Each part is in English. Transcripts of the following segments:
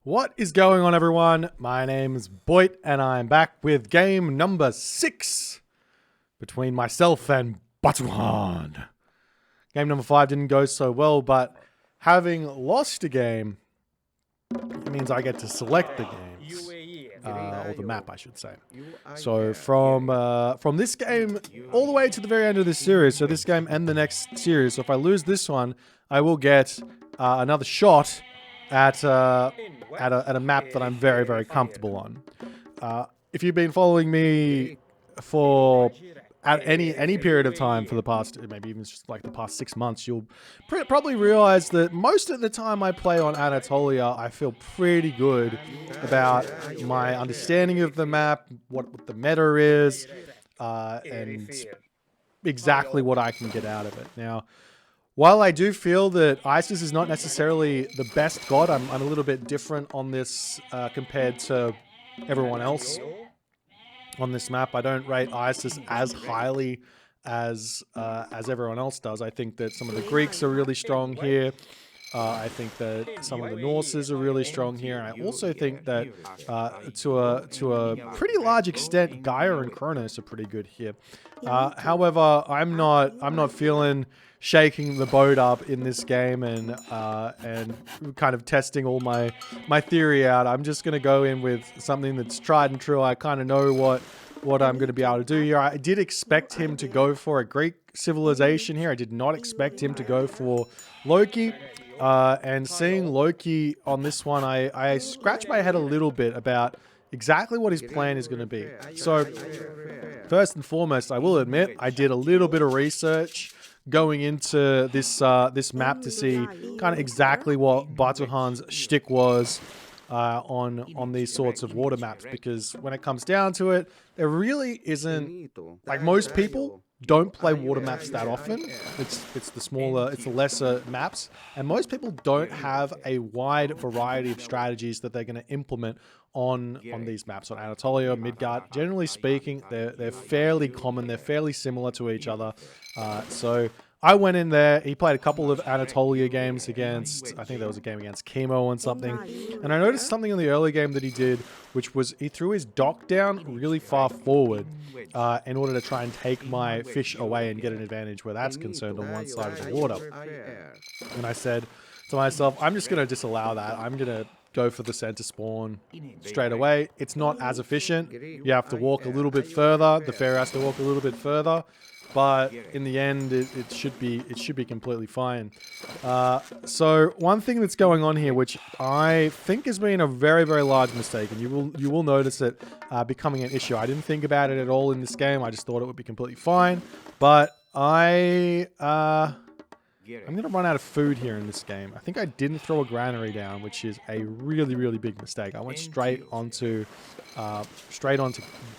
What is going on, everyone? My name is Boit, and I'm back with game number 6 between myself and Batuhann. Game number 5 didn't go so well, but having lost a game, it means I get to select the games, or the map, I should say. So from this game all the way to the very end of this series, so this game and the next series, so if I lose this one, I will get another shot at a map that I'm very, very comfortable on. If you've been following me for at any period of time for the past, maybe even just like the past 6 months, you'll probably realize that most of the time I play on Anatolia, I feel pretty good about my understanding of the map, what the meta is, and exactly what I can get out of it. Now, while I do feel that Isis is not necessarily the best god, I'm a little bit different on this compared to everyone else on this map. I don't rate Isis as highly as everyone else does. I think that some of the Greeks are really strong here. I think that some of the Norses are really strong here, and I also think that to a pretty large extent, Gaia and Kronos are pretty good here. However, I'm not feeling shaking the boat up in this game and kind of testing all my theory out. I'm just gonna go in with something that's tried and true. I kind of know what I'm going to be able to do here. I did expect him to go for a Greek civilization here. I did not expect him to go for Loki. And seeing Loki on this one, I scratched my head a little bit about exactly what his plan is going to be. So, first and foremost, I will admit, I did a little bit of research going into this map to see kind of exactly what Batuhann's shtick was on these sorts of water maps, because when it comes down to it, there really isn't, like, most people don't play water maps that often. It's the lesser maps, and most people don't have a wide variety of strategies that they're going to implement on these maps. On Anatolia, Midgard, generally speaking, they're fairly common, they're fairly similar to each other. So I went in there. He played a couple of Anatolia games against, I think there was a game against Chemo and something. And I noticed something in the early game that he did, which was he threw his dock down really far forward in order to try and take my fish away and get an advantage where that's concerned on one side of the water. And I said to myself, I'm just going to disallow that. I'm going to go for the center spawn straight away. It's not as efficient. You have to walk a little bit further. The pharaoh has to walk a little bit further. But in the end, it should be completely fine. So one thing that's going on here, which I think has been a very, very large mistake, and you will notice it becoming an issue. I didn't think about it at all in this game. I just thought it would be completely fine. But I'm gonna run out of food here in this game. I think I didn't throw a granary down, which is a really, really big mistake. I went straight onto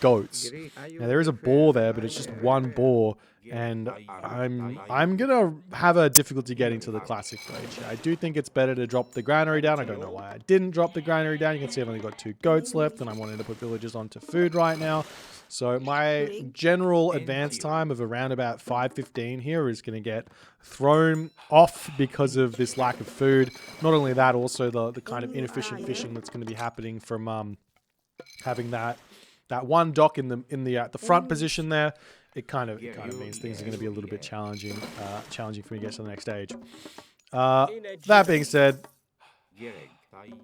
goats. Now there is a boar there, but it's just one boar, and I'm gonna have a difficulty getting to the classic stage. I do think it's better to drop the granary down. I don't know why I didn't drop the granary down. You can see I've only got 2 goats left, and I'm wanting to put villagers onto food right now. So my general advance time of around about 5:15 here is going to get thrown off because of this lack of food. Not only that, also the kind of inefficient fishing that's going to be happening from having that one dock in the front position there. It kind of means things are going to be a little bit challenging for me to get to the next stage. That being said,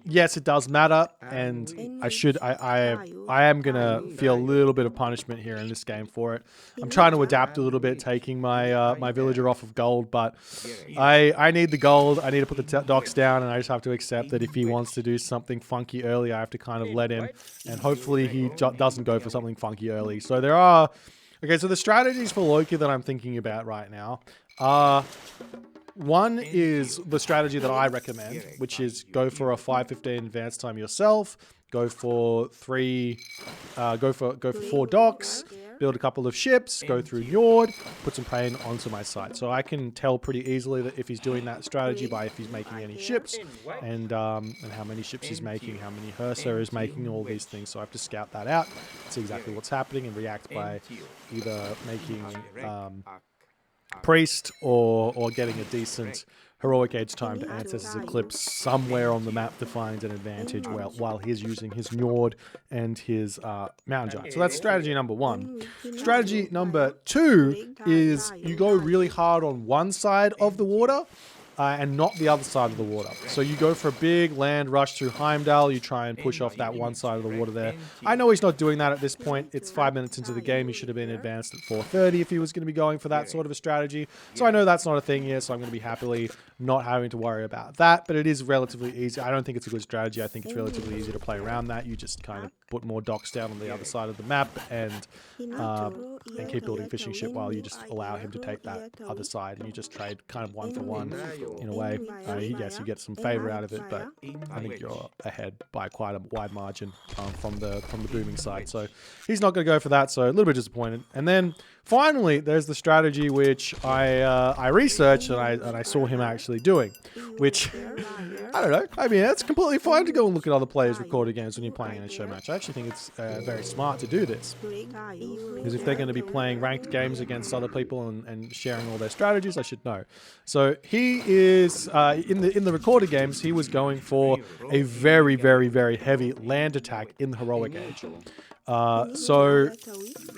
yes, it does matter, and I am gonna feel a little bit of punishment here in this game for it. I'm trying to adapt a little bit, taking my my villager off of gold, but I need the gold. I need to put the docks down, and I just have to accept that if he wants to do something funky early, I have to kind of let him, and hopefully he doesn't go for something funky early. So there are, okay, so the strategies for Loki that I'm thinking about right now are, one is the strategy that I recommend, which is go for a 5:15 advance time yourself. Go for 4 docks. Build a couple of ships. Go through Njord. Put some pain onto my side. So I can tell pretty easily that if he's doing that strategy by if he's making any ships, and how many ships he's making, how many Hersa is making, all these things. So I have to scout that out, see exactly what's happening, and react by either making priest or getting a decent Heroic Age time to Ancestors Eclipse somewhere on the map to find an advantage while he's using his Njord and his Mountain Giant. So that's strategy number 1. Strategy number 2 is you go really hard on one side of the water and not the other side of the water. So you go for a big land rush through Heimdall. You try and push off that one side of the water there. I know he's not doing that at this point. It's 5 minutes into the game. He should have been advanced at 4:30 if he was going to be going for that sort of a strategy. So I know that's not a thing here, so I'm going to be happily not having to worry about that. But it is relatively easy. I don't think it's a good strategy. I think it's relatively easy to play around that. You just kind of put more docks down on the other side of the map and keep building fishing ship while you just allow him to take that other side, and you just trade kind of 1 for 1 in a way. Yes, you get some favor out of it, but I think you're ahead by quite a wide margin from the booming side. So he's not going to go for that, so a little bit disappointed. And then finally, there's the strategy which I researched and I saw him actually doing, which I don't know. I mean, it's completely fine to go and look at other players' recorded games when you're playing in a show match. I actually think it's very smart to do this, because if they're going to be playing ranked games against other people and sharing all their strategies, I should know. So he is in the recorded games. He was going for a very, very, very heavy land attack in the Heroic Age. So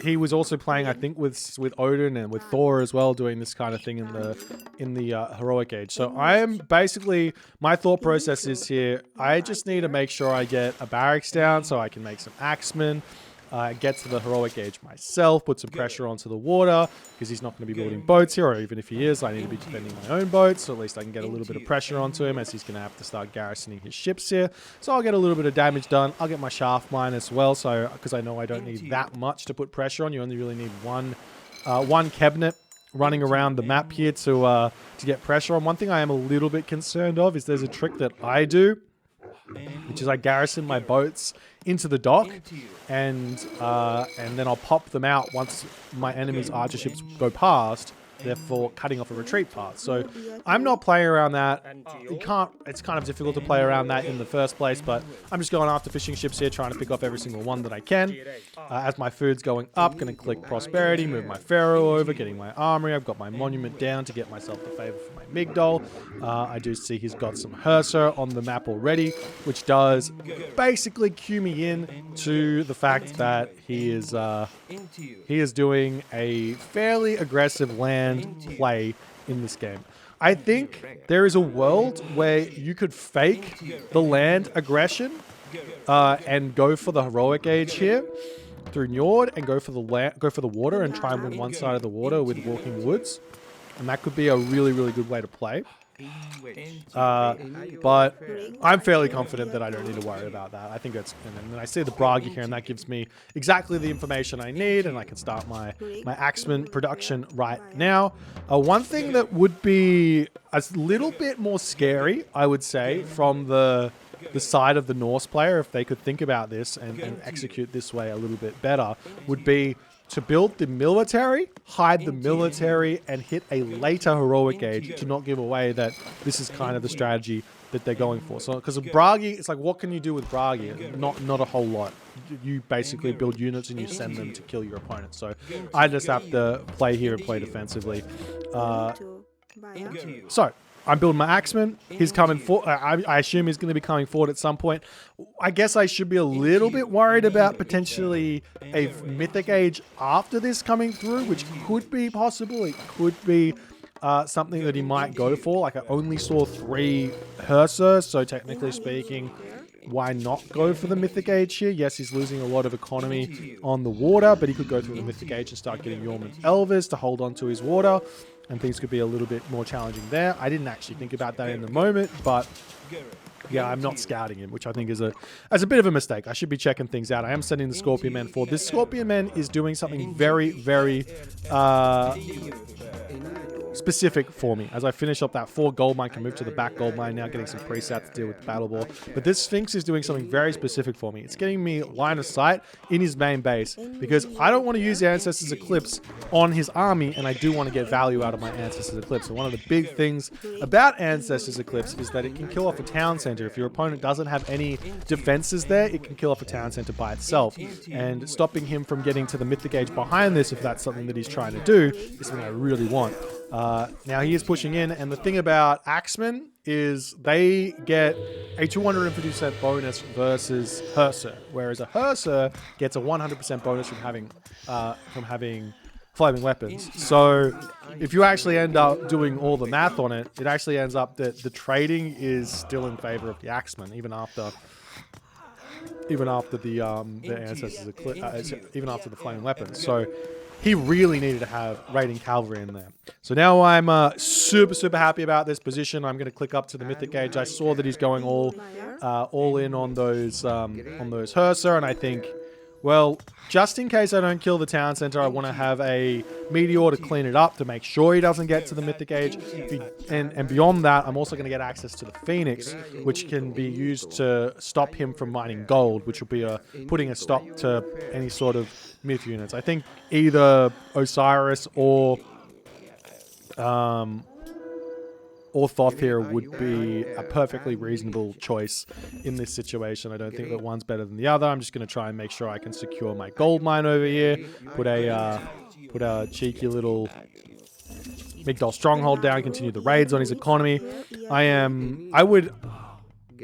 he was also playing, I think, with Odin and with Thor as well, doing this kind of thing in the Heroic Age. So I am basically, my thought process is here, I just need to make sure I get a barracks down so I can make some axemen, get to the Heroic Age myself, put some pressure onto the water, because he's not going to be building boats here, or even if he is, I need to be defending my own boats, so at least I can get a little bit of pressure onto him, as he's going to have to start garrisoning his ships here. So I'll get a little bit of damage done. I'll get my shaft mine as well, so because I know I don't need that much to put pressure on. You only really need one cabinet running around the map here to get pressure on. One thing I am a little bit concerned of is there's a trick that I do, which is I garrison my boats into the dock, and then I'll pop them out once my enemy's archer ships go past, therefore cutting off a retreat path. So I'm not playing around that. It's kind of difficult to play around that in the first place, but I'm just going after fishing ships here, trying to pick off every single one that I can. As my food's going up, going to click prosperity, move my pharaoh over, getting my armory. I've got my monument down to get myself the favor for my Migdol. I do see he's got some Herser on the map already, which does basically cue me in to the fact that he is doing a fairly aggressive land play in this game. I think there is a world where you could fake the land aggression and go for the Heroic Age here through Njord, and go for the water and try and win one side of the water with Walking Woods, and that could be a really, really good way to play. But I'm fairly confident that I don't need to worry about that. I think that's, and then I see the Bragi here, and that gives me exactly the information I need, and I can start my axeman production right now. One thing that would be a little bit more scary, I would say, from the side of the Norse player, if they could think about this and execute this way a little bit better, would be to build the military, hide the military, and hit a later Heroic Age to not give away that this is kind of the strategy that they're going for. So, because of Bragi, it's like, what can you do with Bragi? Not a whole lot. You basically build units and you send them to kill your opponent. So I just have to play here and play defensively. So I'm building my axeman. He's coming for. I assume he's going to be coming forward at some point. I guess I should be a little bit worried about potentially a Mythic Age after this coming through, which could be possible. It could be something that he might go for. Like, I only saw 3 Herser, so technically speaking, why not go for the Mythic Age here? Yes, he's losing a lot of economy on the water, but he could go through the Mythic Age and start getting Yorman's Elvis to hold on to his water, and things could be a little bit more challenging there. I didn't actually think about that in the moment, but yeah, I'm not scouting him, which I think is a bit of a mistake. I should be checking things out. I am sending the Scorpion Man forward. This Scorpion Man is doing something very, very specific for me. As I finish up that 4 gold mine, can move to the back gold mine now, getting some presets to deal with the battle ball. But this Sphinx is doing something very specific for me. It's getting me line of sight in his main base, because I don't want to use the Ancestors Eclipse on his army, and I do want to get value out of my Ancestors Eclipse. So one of the big things about Ancestors Eclipse is that it can kill off a town center. If your opponent doesn't have any defenses there, it can kill off a town center by itself. And stopping him from getting to the Mythic Age behind this, if that's something that he's trying to do, is something I really want. Now he is pushing in, and the thing about Axemen is they get a 250% bonus versus Herser, whereas a Herser gets a 100% bonus from having flaming weapons. So if you actually end up doing all the math on it, it actually ends up that the trading is still in favor of the Axemen, even after the ancestors, even after the flaming weapons. So he really needed to have raiding cavalry in there. So now I'm super happy about this position. I'm going to click up to the mythic gauge. I saw that he's going all in on those Herser, and I think, well, just in case I don't kill the town center, I want to have a meteor to clean it up to make sure he doesn't get to the mythic age. And beyond that, I'm also going to get access to the Phoenix, which can be used to stop him from mining gold, which will be putting a stop to any sort of myth units. I think either Osiris or Thoth here would be a perfectly reasonable choice in this situation. I don't think that one's better than the other. I'm just going to try and make sure I can secure my gold mine over here. Put a cheeky little Migdol stronghold down. Continue the raids on his economy. I would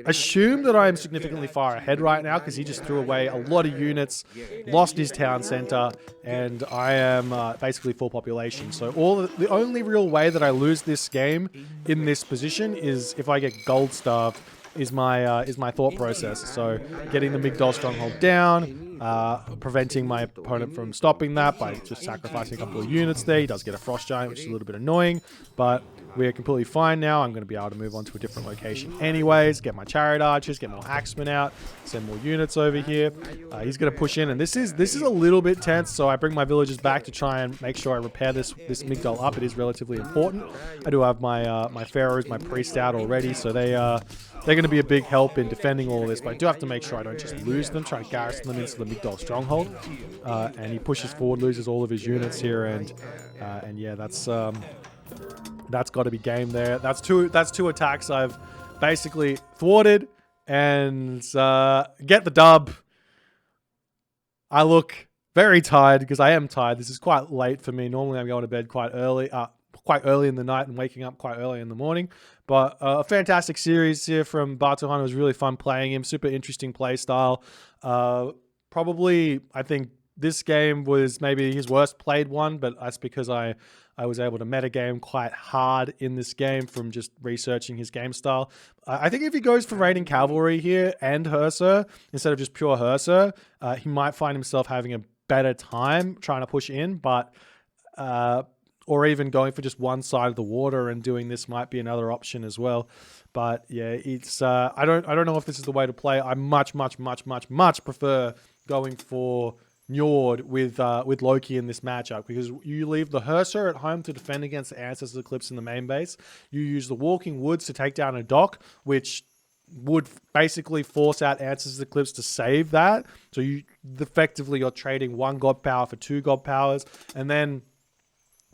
assume that I am significantly far ahead right now because he just threw away a lot of units, lost his town center, and I am basically full population. So the only real way that I lose this game in this position is if I get gold starved. Is my thought process. So getting the Migdol stronghold down, preventing my opponent from stopping that by just sacrificing a couple of units there. He does get a frost giant, which is a little bit annoying, but we're completely fine now. I'm going to be able to move on to a different location anyways, get my chariot archers, get more axemen out, send more units over here. He's going to push in, and this is a little bit tense, so I bring my villagers back to try and make sure I repair this Migdol up. It is relatively important. I do have my pharaohs, my priest out already, so they're going to be a big help in defending all of this, but I do have to make sure I don't just lose them, try to garrison them into the Migdol stronghold. And he pushes forward, loses all of his units here, and yeah, that's got to be game there. That's two attacks I've basically thwarted and get the dub. I look very tired because I am tired. This is quite late for me. Normally I'm going to bed quite early in the night and waking up quite early in the morning. But a fantastic series here from Batuhann. It was really fun playing him. Super interesting play style. Probably, I think this game was maybe his worst played one, but that's because I was able to metagame quite hard in this game from just researching his game style. I think if he goes for raiding cavalry here and Herser, instead of just pure Herser, he might find himself having a better time trying to push in, but... or even going for just one side of the water and doing this might be another option as well. But yeah, it's I don't know if this is the way to play. I much prefer going for Njord with Loki in this matchup, because you leave the Herser at home to defend against the Ancestors Eclipse in the main base. You use the Walking Woods to take down a dock, which would basically force out Ancestors Eclipse to save that. So you're trading 1 god power for 2 god powers, and then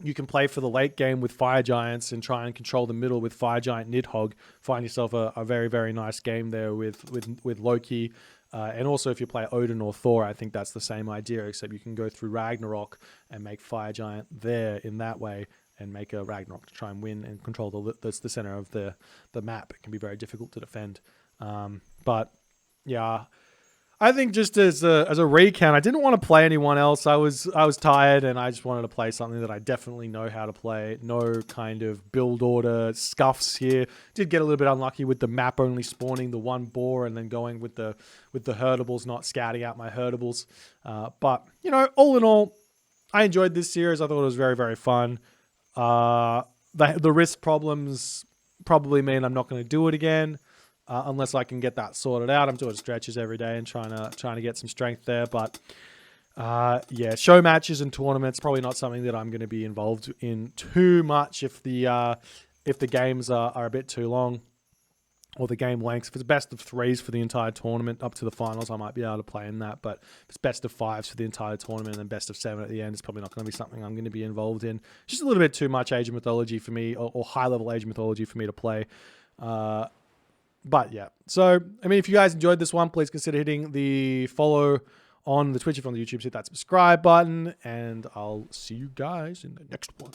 you can play for the late game with Fire Giants and try and control the middle with Fire Giant Nidhogg. Find yourself a very, very nice game there with Loki. And also if you play Odin or Thor, I think that's the same idea, except you can go through Ragnarok and make Fire Giant there in that way and make a Ragnarok to try and win and control the center of the map. It can be very difficult to defend. But yeah, I think just as a recount, I didn't want to play anyone else. I was tired and I just wanted to play something that I definitely know how to play. No kind of build order scuffs here. Did get a little bit unlucky with the map only spawning the 1 boar and then going with the herdables, not scouting out my herdables. But you know, all in all, I enjoyed this series. I thought it was very, very fun. The risk problems probably mean I'm not going to do it again. Unless I can get that sorted out. I'm doing stretches every day and trying to get some strength there. But yeah, show matches and tournaments probably not something that I'm going to be involved in too much if the games are a bit too long, or the game lengths. If it's best of 3s for the entire tournament up to the finals, I might be able to play in that. But if it's best of 5s for the entire tournament and then best of 7 at the end, it's probably not going to be something I'm going to be involved in. It's just a little bit too much Age of Mythology for me, or high level Age of Mythology for me to play. But yeah, so, I mean, if you guys enjoyed this one, please consider hitting the follow on the Twitch. If you're on the YouTube, hit that subscribe button, and I'll see you guys in the next one.